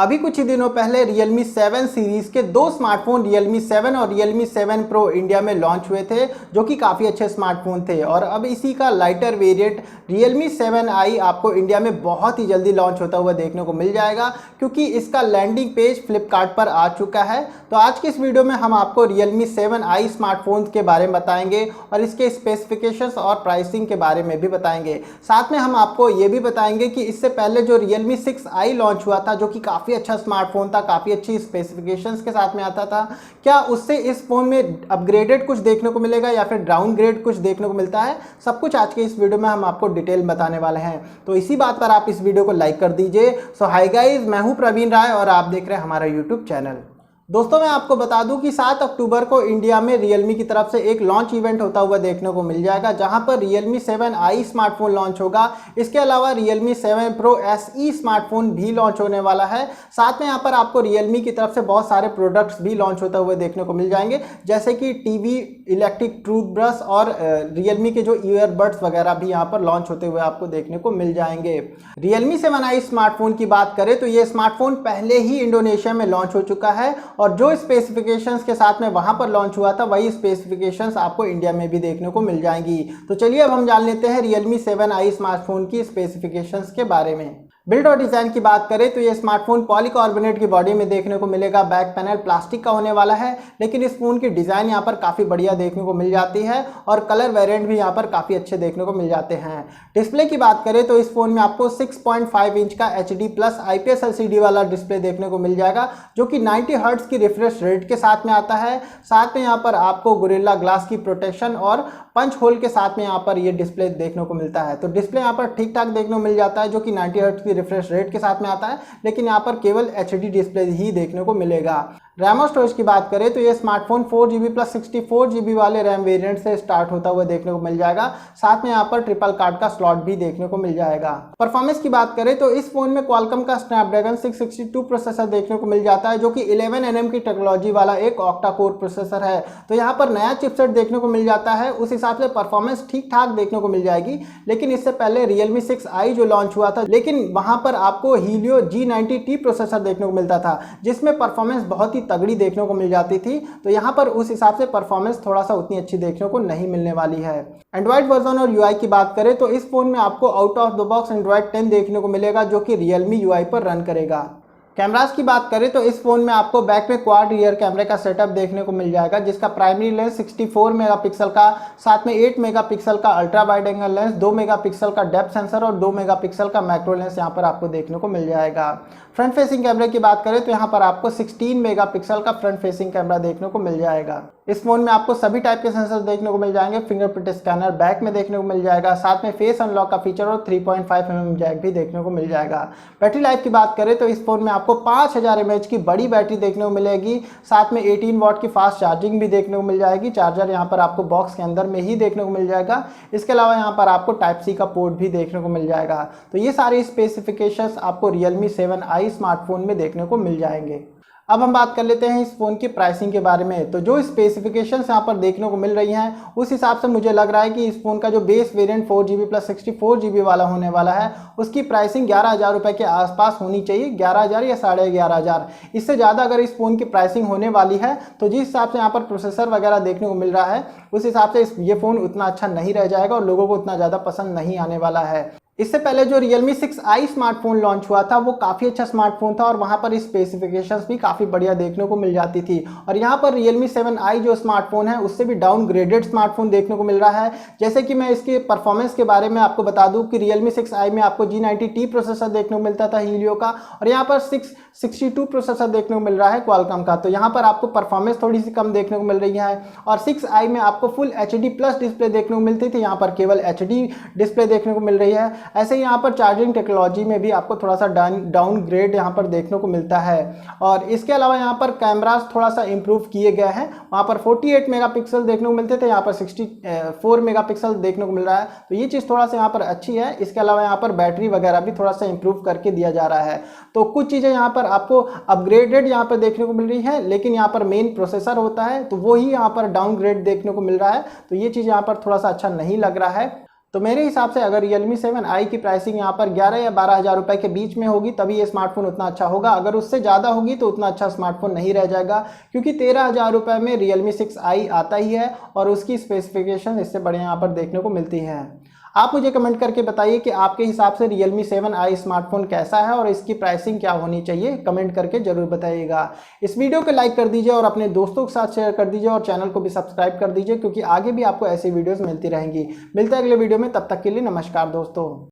अभी कुछ ही दिनों पहले Realme 7 सीरीज के दो स्मार्टफोन Realme 7 और Realme 7 Pro इंडिया में लॉन्च हुए थे, जो कि काफ़ी अच्छे स्मार्टफोन थे। और अब इसी का लाइटर वेरिएंट Realme 7i आपको इंडिया में बहुत ही जल्दी लॉन्च होता हुआ देखने को मिल जाएगा, क्योंकि इसका लैंडिंग पेज फ्लिपकार्ट पर आ चुका है। तो आज की इस वीडियो में हम आपको Realme 7i स्मार्टफोन के बारे में बताएंगे और इसके स्पेसिफिकेशंस और प्राइसिंग के बारे में भी बताएंगे। साथ में हम आपको ये भी बताएंगे कि इससे पहले जो Realme 6i लॉन्च हुआ था, जो कि काफ़ी अच्छा स्मार्टफोन था, काफ़ी अच्छी स्पेसिफिकेशंस के साथ में आता था, क्या उससे इस फोन में अपग्रेडेड कुछ देखने को मिलेगा या फिर डाउनग्रेड कुछ देखने को मिलता है, सब कुछ आज के इस वीडियो में हम आपको डिटेल बताने वाले हैं। तो इसी बात पर आप इस वीडियो को लाइक कर दीजिए। सो हाय गाइस, मैं हूं प्रवीण राय और आप देख रहे हैं हमारा यूट्यूब चैनल। दोस्तों, मैं आपको बता दूं कि 7 अक्टूबर को इंडिया में Realme की तरफ से एक लॉन्च इवेंट होता हुआ देखने को मिल जाएगा, जहां पर Realme 7i स्मार्टफोन लॉन्च होगा। इसके अलावा Realme 7 Pro SE स्मार्टफोन भी लॉन्च होने वाला है। साथ में यहां पर आपको Realme की तरफ से बहुत सारे प्रोडक्ट्स भी लॉन्च होते हुए देखने को मिल जाएंगे, जैसे कि टीवी, इलेक्ट्रिक टूथब्रश और Realme के जो ईयरबड्स वगैरह भी यहाँ पर लॉन्च होते हुए आपको देखने को मिल जाएंगे। Realme 7i स्मार्टफोन की बात करें तो ये स्मार्टफोन पहले ही इंडोनेशिया में लॉन्च हो चुका है, और जो स्पेसिफिकेशंस के साथ में वहां पर लॉन्च हुआ था, वही स्पेसिफिकेशंस आपको इंडिया में भी देखने को मिल जाएंगी। तो चलिए अब हम जान लेते हैं Realme 7i स्मार्टफोन की स्पेसिफिकेशंस के बारे में। बिल्ड और डिज़ाइन की बात करें तो ये स्मार्टफोन पॉलीकार्बोनेट की बॉडी में देखने को मिलेगा। बैक पैनल प्लास्टिक का होने वाला है, लेकिन इस फोन की डिज़ाइन यहाँ पर काफ़ी बढ़िया देखने को मिल जाती है और कलर वेरिएंट भी यहाँ पर काफ़ी अच्छे देखने को मिल जाते हैं। डिस्प्ले की बात करें तो इस फोन में आपको 6.5 इंच का HD+ IPS LCD वाला डिस्प्ले देखने को मिल जाएगा, जो कि 90 हर्ट्ज की रिफ्रेश रेट के साथ में आता है। साथ में यहाँ पर आपको गोरिल्ला ग्लास की प्रोटेक्शन और पंच होल के साथ में यहाँ पर ये डिस्प्ले देखने को मिलता है। तो डिस्प्ले यहाँ पर ठीक ठाक देखने को मिल जाता है, जो कि 90 हर्ट्ज की रिफ्रेश रेट के साथ में आता है, लेकिन यहाँ पर केवल HD डिस्प्ले ही देखने को मिलेगा। रैम और स्टोरेज की बात करें तो ये स्मार्टफोन 4GB प्लस 64GB वाले रैम वेरिएंट से स्टार्ट होता हुआ देखने को मिल जाएगा। साथ में यहाँ पर ट्रिपल कार्ड का स्लॉट भी देखने को मिल जाएगा। परफॉर्मेंस की बात करें तो इस फोन में क्वालकॉम का स्नैपड्रैगन 662 प्रोसेसर देखने को मिल जाता है, जो कि 11nm की टेक्नोलॉजी वाला एक ऑक्टा कोर प्रोसेसर है। तो यहाँ पर नया चिपसेट देखने को मिल जाता है, उस हिसाब से परफॉर्मेंस ठीक ठाक देखने को मिल जाएगी। लेकिन इससे पहले Realme 6i जो लॉन्च हुआ था, लेकिन वहां पर आपको Helio G90T प्रोसेसर देखने को मिलता था, जिसमें परफॉर्मेंस बहुत ही तगड़ी देखने को मिल जाती थी। तो यहाँ पर उस हिसाब से परफॉर्मेंस थोड़ा सा उतनी अच्छी देखने को नहीं मिलने वाली है। एंड्रॉइड वर्जन और UI की बात करें तो इस फोन में आपको out of the box Android 10 देखने को मिलेगा, जो कि Realme UI पर रन करेगा। कैमरास की बात करें तो इस फोन में आपको बैक में क्वाड रियर कैमरे का सेटअप देखने को मिल जाएगा, जिसका प्राइमरी लेंस 64 मेगापिक्सल का, साथ में 8 मेगापिक्सल का ultra wide angle lens, 2 megapixel का डेप्थ सेंसर और 2 मेगापिक्सल का मैक्रो लेंस यहाँ पर आपको देखने को मिल जाएगा। फ्रंट फेसिंग कैमरे की बात करें तो यहाँ पर आपको 16 मेगापिक्सल का फ्रंट फेसिंग कैमरा देखने को मिल जाएगा। इस फोन में आपको सभी टाइप के सेंसर देखने को मिल जाएंगे। फिंगरप्रिंट स्कैनर बैक में देखने को मिल जाएगा, साथ में फेस अनलॉक का फीचर और 3.5mm जैक भी देखने को मिल जाएगा। बैटरी लाइफ की बात करें तो इस फोन में आपको 5000 mAh की बड़ी बैटरी देखने को मिलेगी, साथ में 18 वाट की फास्ट चार्जिंग भी देखने को मिल जाएगी। चार्जर यहाँ पर आपको बॉक्स के अंदर में ही देखने को मिल जाएगा। इसके अलावा यहाँ पर आपको Type-C का पोर्ट भी देखने को मिल जाएगा। तो ये सारे स्पेसिफिकेशंस आपको Realme 7i स्मार्टफोन में देखने को मिल जाएंगे। अब हम बात कर लेते हैं इस फोन की प्राइसिंग के बारे में। तो जो स्पेसिफिकेशंस यहाँ पर देखने को मिल रही हैं, उस हिसाब से मुझे लग रहा है कि इस फोन का जो base variant 4GB plus 64GB वाला होने वाला है, उसकी प्राइसिंग 11,000 रुपये के आसपास होनी चाहिए। 11,000 या 11,500। इससे ज़्यादा अगर इस फोन की प्राइसिंग होने वाली है, तो जिस हिसाब से यहाँ पर प्रोसेसर वगैरह देखने को मिल रहा है, उस हिसाब से ये फ़ोन उतना अच्छा नहीं रह जाएगा और लोगों को उतना ज़्यादा पसंद नहीं आने वाला है। इससे पहले जो Realme 6i स्मार्टफोन लॉन्च हुआ था, वो काफ़ी अच्छा स्मार्टफोन था और वहाँ पर स्पेसिफिकेशंस भी काफ़ी बढ़िया देखने को मिल जाती थी। और यहाँ पर Realme 7i जो स्मार्टफोन है, उससे भी डाउनग्रेडेड स्मार्टफोन देखने को मिल रहा है। जैसे कि मैं इसके परफॉर्मेंस के बारे में आपको बता दूँ कि Realme 6i में आपको G90T प्रोसेसर देखने को मिलता था Helio का, और यहाँ पर 662 प्रोसेसर देखने को मिल रहा है क्वालकॉम का। तो यहाँ पर आपको परफॉर्मेंस थोड़ी सी कम देखने को मिल रही है। और 6i में आपको फुल HD+ डिस्प्ले देखने को मिलती थी, यहाँ पर केवल HD डिस्प्ले देखने को मिल रही है। ऐसे ही यहाँ पर चार्जिंग टेक्नोलॉजी में भी आपको थोड़ा सा डाउनग्रेड यहाँ पर देखने को मिलता है। और इसके अलावा यहाँ पर कैमरास थोड़ा सा इंप्रूव किए गए हैं। वहाँ पर 48 मेगापिक्सल देखने को मिलते थे, यहाँ पर 64 मेगापिक्सल देखने को मिल रहा है। तो ये चीज़ थोड़ा सा यहाँ पर अच्छी है। इसके अलावा यहाँ पर बैटरी वगैरह भी थोड़ा सा इंप्रूव करके दिया जा रहा है। तो कुछ चीज़ें यहाँ पर आपको अपग्रेडेड यहाँ पर देखने को मिल रही है, लेकिन यहाँ पर मेन प्रोसेसर होता है, तो वो ही यहाँ पर डाउनग्रेड देखने को मिल रहा है। तो ये चीज़ यहाँ पर थोड़ा सा अच्छा नहीं लग रहा है। तो मेरे हिसाब से अगर Realme 7i की प्राइसिंग यहाँ पर 11 या 12 हज़ार रुपये के बीच में होगी तभी ये स्मार्टफोन उतना अच्छा होगा। अगर उससे ज़्यादा होगी तो उतना अच्छा स्मार्टफोन नहीं रह जाएगा, क्योंकि 13 हज़ार रुपये में Realme 6i आता ही है और उसकी स्पेसिफिकेशन इससे बड़े यहाँ पर देखने को मिलती है। आप मुझे कमेंट करके बताइए कि आपके हिसाब से Realme 7i स्मार्टफोन कैसा है और इसकी प्राइसिंग क्या होनी चाहिए, कमेंट करके जरूर बताइएगा। इस वीडियो को लाइक कर दीजिए और अपने दोस्तों के साथ शेयर कर दीजिए और चैनल को भी सब्सक्राइब कर दीजिए, क्योंकि आगे भी आपको ऐसी वीडियोस मिलती रहेंगी। मिलते हैं अगले वीडियो में, तब तक के लिए नमस्कार दोस्तों।